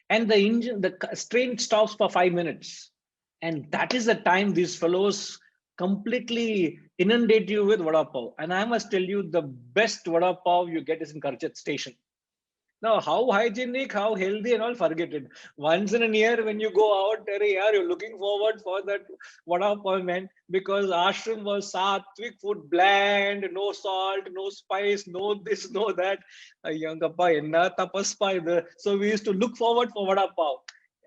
[SPEAKER 1] And the train stops for 5 minutes. And that is the time these fellows completely inundate you with vada pav. And I must tell you, the best vada pav you get is in Karjat station. Now, how hygienic, how healthy and all, forget it. Once in a year when you go out, you're looking forward for that vada pav, man, because ashram was sattvic food, bland, no salt, no spice, no this, no that. So we used to look forward for vada pav.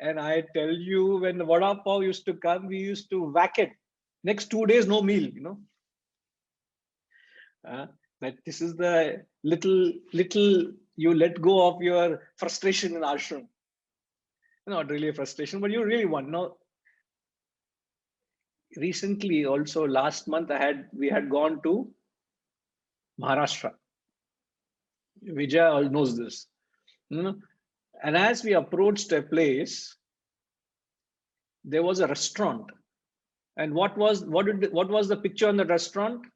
[SPEAKER 1] And I tell you, when the vada pav used to come, we used to whack it. Next 2 days, no meal, you know. But this is the little you let go of your frustration in ashram. Not really a frustration, but you really want. No. Recently, also last month, we had gone to Maharashtra. Vijay all knows this. You know? And as we approached a place, there was a restaurant. And what was the picture on the restaurant?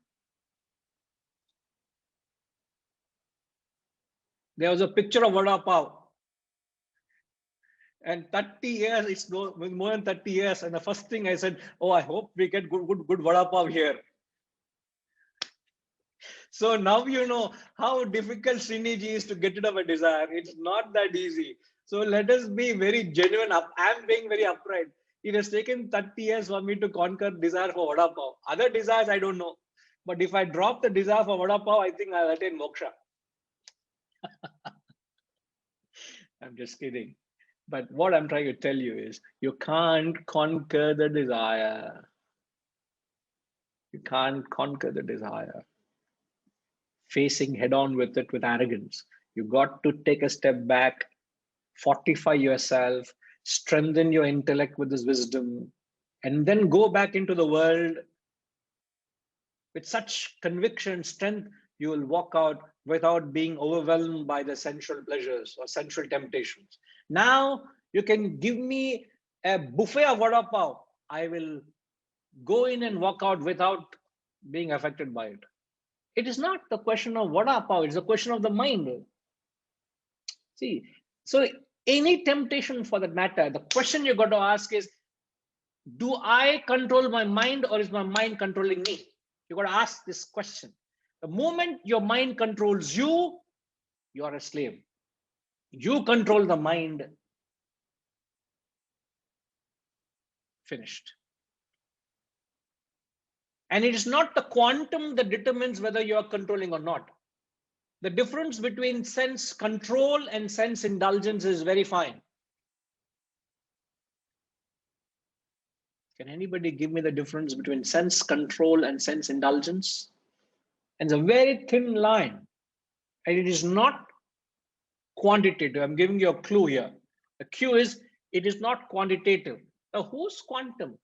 [SPEAKER 1] There was a picture of vada pav. And 30 years, it's more than 30 years. And the first thing I said, oh, I hope we get good vada pav here. So now you know how difficult Sriniji is to get rid of a desire. It's not that easy. So let us be very genuine. I'm being very upright. It has taken 30 years for me to conquer desire for vada pav. Other desires, I don't know. But if I drop the desire for vada pav, I think I'll attain moksha. I'm just kidding. But what I'm trying to tell you is you can't conquer the desire. You can't conquer the desire. Facing head on with it with arrogance. You got to take a step back, fortify yourself, strengthen your intellect with this wisdom, and then go back into the world with such conviction, strength, you will walk out without being overwhelmed by the sensual pleasures or sensual temptations. Now you can give me a buffet of vada pav. I will go in and walk out without being affected by it. It is not the question of vada pav, it's a question of the mind. See, so any temptation for that matter, the question you got to ask is, do I control my mind or is my mind controlling me? You got to ask this question. The moment your mind controls you, you are a slave. You control the mind. Finished. And it is not the quantum that determines whether you are controlling or not. The difference between sense control and sense indulgence is very fine. Can anybody give me the difference between sense control and sense indulgence? And it's a very thin line. And it is not quantitative. I'm giving you a clue here. The cue is, it is not quantitative. Now, who's quantum?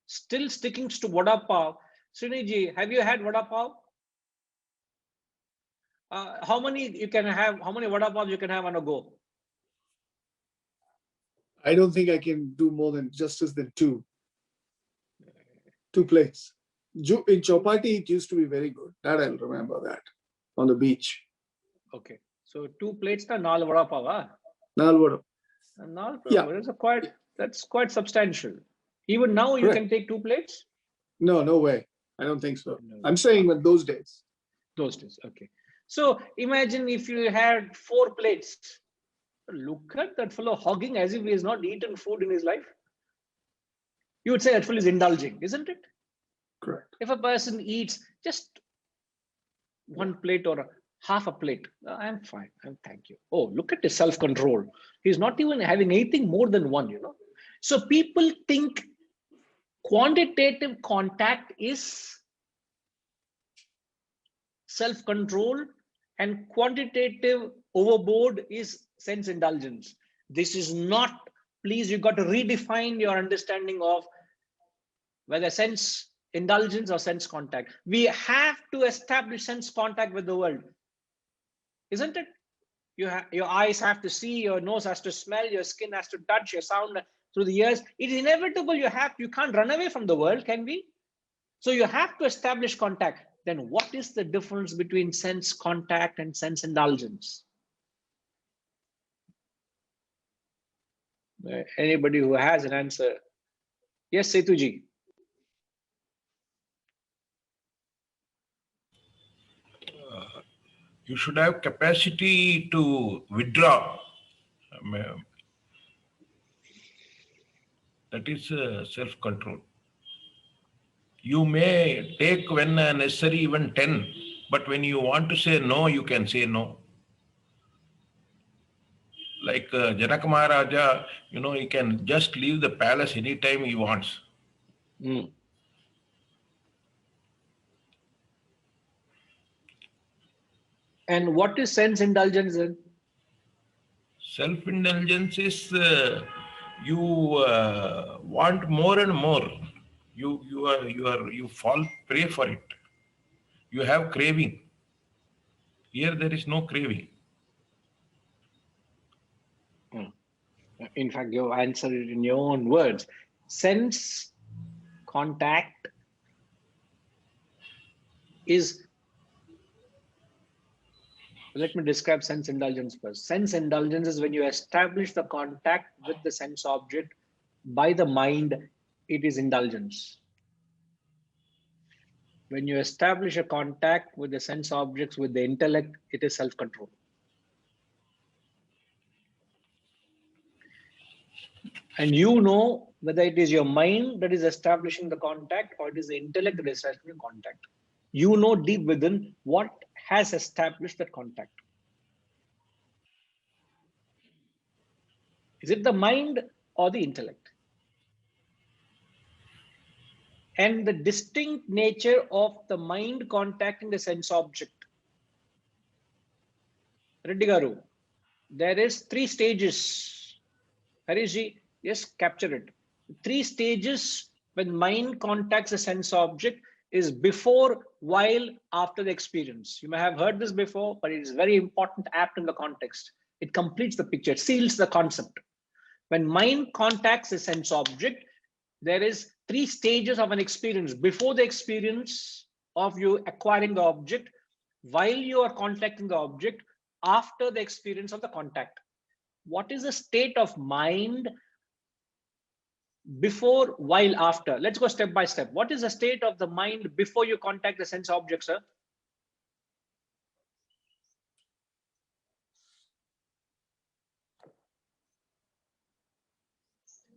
[SPEAKER 1] Still sticking to vada pav. Sriniji, have you had vada pav? How many you can have? How many vada pav you can have on a go?
[SPEAKER 2] I don't think I can do more than justice than two. 2 plates. In Chowpatty, it used to be very good. That I'll remember that on the beach.
[SPEAKER 1] Okay, so 2 plates na 4 vada pav.
[SPEAKER 2] Nalvada.
[SPEAKER 1] Yeah, that's quite substantial. Even now, you can take 2 plates.
[SPEAKER 2] No, no way. I don't think so.
[SPEAKER 1] No.
[SPEAKER 2] I'm saying with those days.
[SPEAKER 1] Those days, okay. So imagine if you had 4 plates. Look at that fellow hogging as if he has not eaten food in his life. You would say that fellow is indulging, isn't it?
[SPEAKER 2] Correct.
[SPEAKER 1] If a person eats just 1 plate or half a plate, I'm fine. Thank you. Oh, look at his self-control. He's not even having anything more than 1, you know. So people think quantitative contact is self-control and quantitative overboard is sense indulgence. This is not, please, you got to redefine your understanding of whether sense indulgence or sense contact. We have to establish sense contact with the world, isn't it? Your eyes have to see, your nose has to smell, your skin has to touch, your sound through the ears. It is inevitable. You can't run away from the world, can we? So you have to establish contact. Then what is the difference between sense contact and sense indulgence? Anybody who has an answer? Yes, Setuji.
[SPEAKER 6] You should have capacity to withdraw. That is self-control. You may take when necessary even 10, but when you want to say no, you can say no. Like Janaka Maharaja, you know, he can just leave the palace anytime he wants.
[SPEAKER 1] Mm. And what is sense indulgence then?
[SPEAKER 6] Self-indulgence is you want more and more. You fall prey for it. You have craving. Here there is no craving.
[SPEAKER 1] In fact, you answered it in your own words. Sense contact is, let me describe sense indulgence first. Sense indulgence is when you establish the contact with the sense object by the mind, it is indulgence. When you establish a contact with the sense objects with the intellect, it is self-control. And you know whether it is your mind that is establishing the contact or it is the intellect that is establishing contact. You know deep within what has established that contact. Is it the mind or the intellect? And the distinct nature of the mind contacting the sense object. Reddy Garu, there is 3 stages. Harishji, yes, capture it. 3 stages when mind contacts a sense object is before, while, after the experience. You may have heard this before, but it is very important, apt in the context. It completes the picture, it seals the concept. When mind contacts a sense object, there is 3 stages of an experience: before the experience of you acquiring the object, while you are contacting the object, after the experience of the contact. What is the state of mind before, while, after? Let's go step by step. What is the state of the mind before you contact the sense object, sir?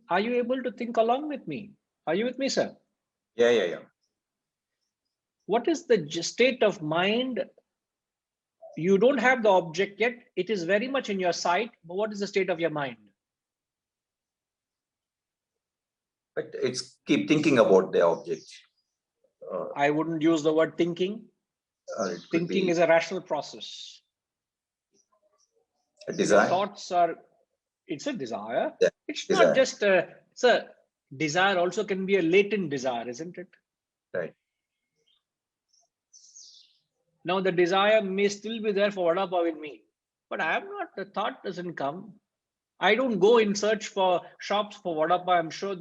[SPEAKER 1] Are you able to think along with me? Are you with me, sir?
[SPEAKER 5] Yeah.
[SPEAKER 1] What is the state of mind? You don't have the object yet. It is very much in your sight. But what is the state of your mind?
[SPEAKER 5] But it's keep thinking about the object.
[SPEAKER 1] I wouldn't use the word thinking. Thinking is a rational process.
[SPEAKER 5] A desire.
[SPEAKER 1] Thoughts are, it's a desire.
[SPEAKER 5] Yeah,
[SPEAKER 1] it's
[SPEAKER 5] desire.
[SPEAKER 1] not just it's a desire, also can be a latent desire, isn't it?
[SPEAKER 5] Right.
[SPEAKER 1] Now the desire may still be there for vada pav in me, but I am not, the thought doesn't come. I don't go in search for shops for vada pav. I'm sure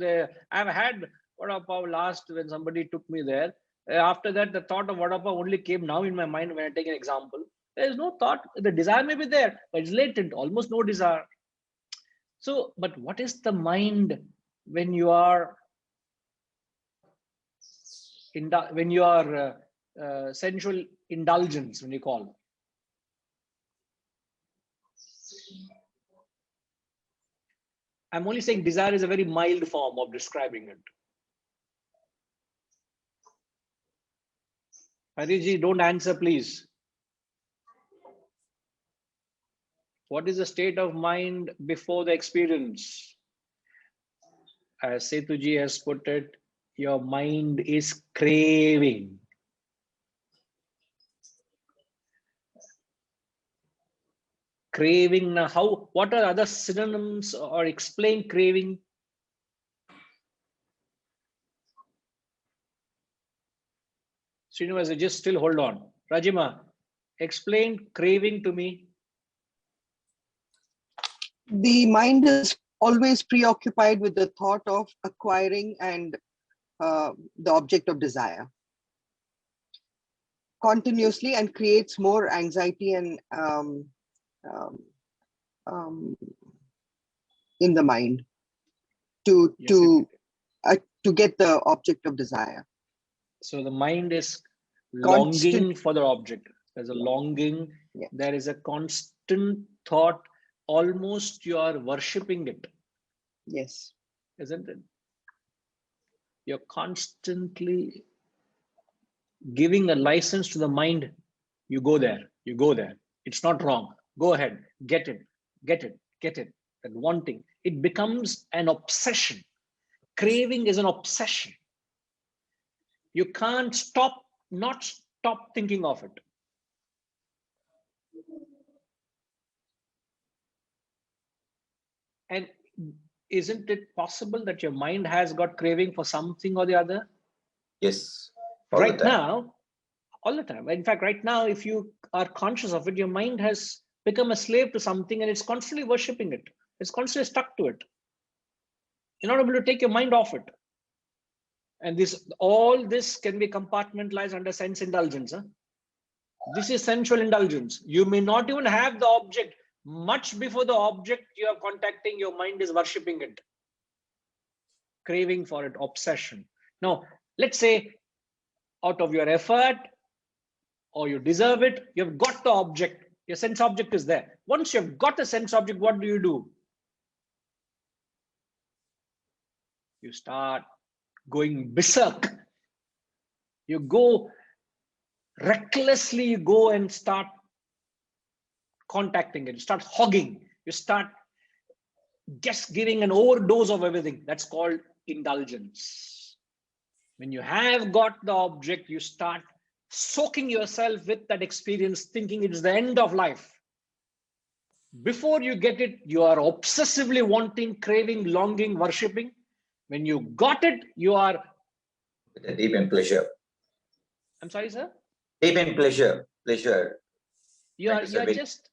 [SPEAKER 1] I've had vada pav last when somebody took me there. After that, the thought of vada pav only came now in my mind when I take an example. There is no thought. The desire may be there, but it's latent, almost no desire. So, but what is the mind when you are sensual indulgence, when you call? I'm only saying desire is a very mild form of describing it. Hariji, don't answer, please. What is the state of mind before the experience? As Setuji has put it, your mind is craving. Craving. Now, what are other synonyms or explain craving? Srinivas, just still hold on. Rajima, explain craving to me.
[SPEAKER 10] The mind is always preoccupied with the thought of acquiring and the object of desire continuously, and creates more anxiety and in the mind to get the object of desire.
[SPEAKER 1] So the mind is
[SPEAKER 10] Constant.
[SPEAKER 1] longing for the object. There's a longing.
[SPEAKER 10] Yeah.
[SPEAKER 1] There is a constant thought. Almost you are worshipping it.
[SPEAKER 10] Yes.
[SPEAKER 1] Isn't it? You're constantly giving a license to the mind. You go there. You go there. It's not wrong. Go ahead. Get it. Get it. Get it. That wanting. It becomes an obsession. Craving is an obsession. You can't not stop thinking of it. And isn't it possible that your mind has got craving for something or the other?
[SPEAKER 5] Yes.
[SPEAKER 1] Right now, all the time. In fact, right now, if you are conscious of it, your mind has become a slave to something and it's constantly worshipping it. It's constantly stuck to it. You're not able to take your mind off it. And all this can be compartmentalized under sense indulgence. Huh? This is sensual indulgence. You may not even have the object. Much before the object you are contacting, your mind is worshipping it. Craving for it, obsession. Now, let's say out of your effort, or you deserve it, you've got the object. Your sense object is there. Once you've got a sense object, what do? You start going berserk. You go recklessly, you go and start contacting it. You start hogging. You start just giving an overdose of everything. That's called indulgence. When you have got the object, you start soaking yourself with that experience, thinking it's the end of life. Before you get it, you are obsessively wanting, craving, longing, worshipping. When you got it, you are...
[SPEAKER 5] Deep in pleasure.
[SPEAKER 1] I'm sorry, sir?
[SPEAKER 5] Deep in pleasure. Pleasure.
[SPEAKER 1] You're just,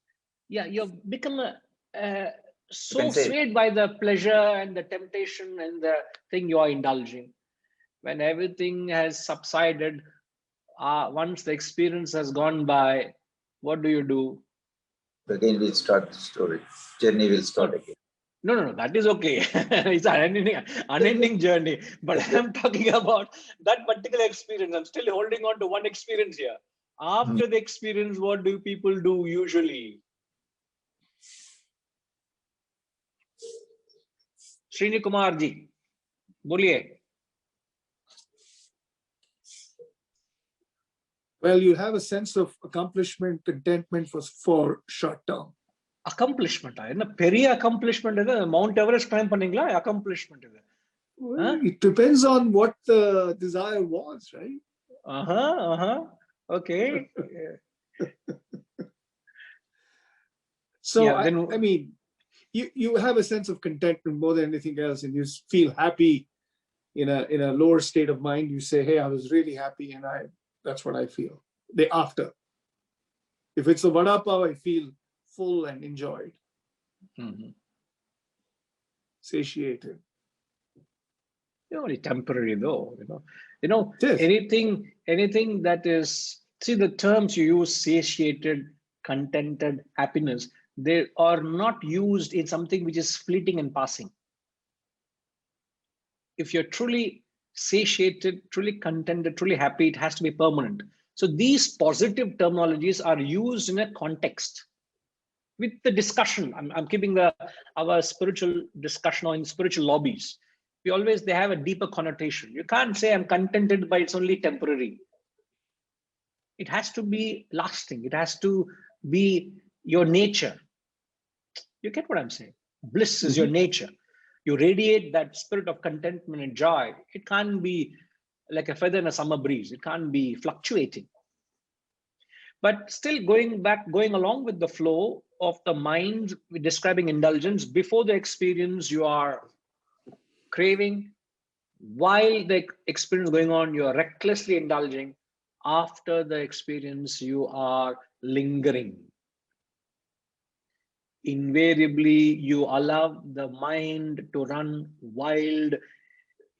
[SPEAKER 1] yeah, you've become so
[SPEAKER 5] can say-
[SPEAKER 1] swayed by the pleasure and the temptation and the thing you are indulging. When everything has subsided, once the experience has gone by, what do?
[SPEAKER 5] Again, we'll start the story. Journey will start again.
[SPEAKER 1] No, that is okay. It's an unending journey. But I'm talking about that particular experience. I'm still holding on to one experience here. After the experience, what do people do usually? Srini Kumar ji, boliye.
[SPEAKER 2] Well, you have a sense of accomplishment, contentment for short term.
[SPEAKER 1] Accomplishment. என்ன பெரிய accomplishment இது? Mount Everest climb பண்ணீங்களா? Accomplishment இது.
[SPEAKER 2] Well, it depends on what the desire was, right?
[SPEAKER 1] Okay.
[SPEAKER 2] So
[SPEAKER 1] Yeah, then-
[SPEAKER 2] I mean, you have a sense of contentment more than anything else, and you feel happy in a lower state of mind. You say, hey, I was really happy, and that's what I feel. The after. If it's a vada pav, I feel full and enjoyed. Satiated.
[SPEAKER 1] They're only temporary though,
[SPEAKER 2] Yes.
[SPEAKER 1] anything that is, see the terms you use, satiated, contented, happiness, they are not used in something which is fleeting and passing. If you're truly satiated, truly contented, truly happy, it has to be permanent. So these positive terminologies are used in a context. With the discussion, I'm keeping our spiritual discussion or in spiritual lobbies. They have a deeper connotation. You can't say I'm contented, but it's only temporary. It has to be lasting. It has to be your nature. You get what I'm saying? Bliss is your nature. You radiate that spirit of contentment and joy. It can't be like a feather in a summer breeze. It can't be fluctuating. But still going along with the flow of the mind, describing indulgence. Before the experience, you are craving. While the experience going on, you are recklessly indulging. After the experience, you are lingering. Invariably, you allow the mind to run wild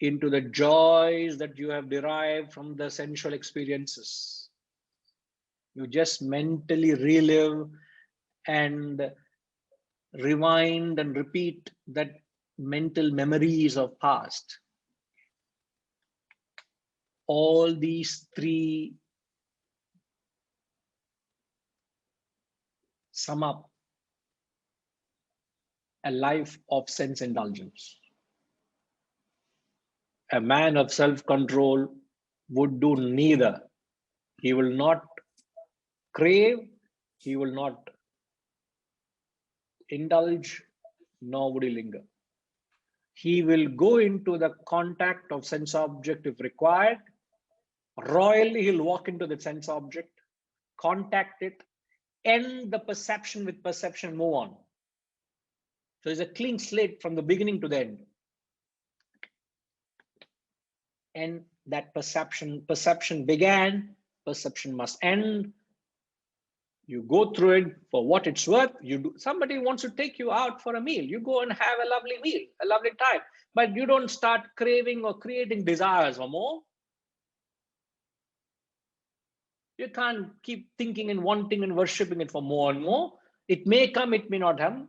[SPEAKER 1] into the joys that you have derived from the sensual experiences. You just mentally relive and rewind and repeat that mental memories of past. All these three sum up a life of sense indulgence. A man of self-control would do neither. He will not crave, he will not indulge, nor would he linger. He will go into the contact of sense object if required. Royally, he'll walk into the sense object, contact it, end the perception with perception, move on. So it's a clean slate from the beginning to the end. And that perception began, perception must end. You go through it for what it's worth. Somebody wants to take you out for a meal. You go and have a lovely meal, a lovely time. But you don't start craving or creating desires for more. You can't keep thinking and wanting and worshipping it for more and more. It may come, it may not come.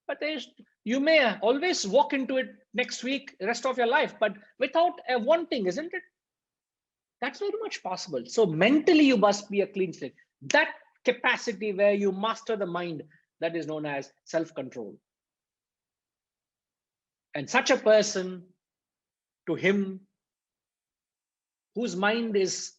[SPEAKER 1] But you may always walk into it next week, the rest of your life, but without a wanting, isn't it? That's very much possible. So mentally, you must be a clean slate. That capacity where you master the mind, that is known as self-control. And such a person, to him, whose mind is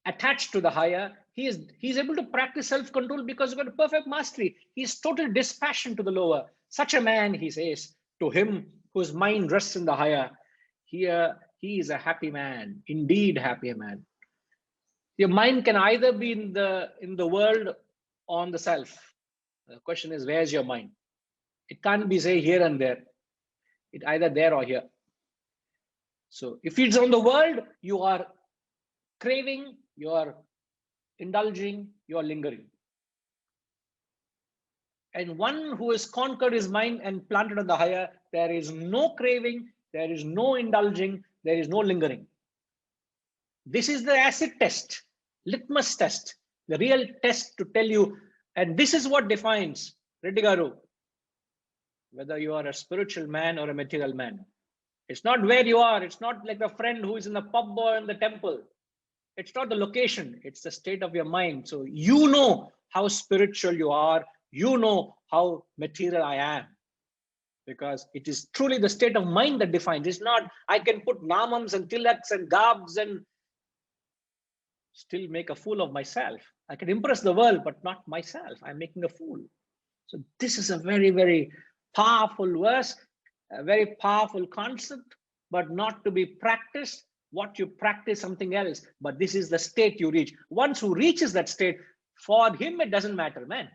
[SPEAKER 1] attached to the higher, He's able to practice self-control because he's got a perfect mastery. He's total dispassion to the lower. Such a man, he says, to him whose mind rests in the higher, here he is a happy man, indeed happy man. Your mind can either be in the world or on the self. The question is, where's your mind? It can't be, say, here and there. It's either there or here. So if it's on the world, you are craving, you are indulging, you are lingering. And one who has conquered his mind and planted on the higher, there is no craving, there is no indulging, there is no lingering. This is the acid test, litmus test, the real test to tell you. And this is what defines, Reddy Garu, whether you are a spiritual man or a material man. It's not where you are. It's not like a friend who is in the pub or in the temple. It's not the location. It's the state of your mind. So you know how spiritual you are. You know how material I am. Because it is truly the state of mind that defines. It's not, I can put namams and tilaks and garbs and still make a fool of myself. I can impress the world, but not myself. I'm making a fool. So this is a very, very powerful verse, a very powerful concept, but not to be practiced. What you practice, something else. But this is the state you reach. Once who reaches that state, for him, it doesn't matter, man.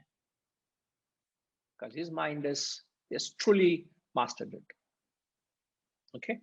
[SPEAKER 1] Because his mind is truly mastered it. Okay.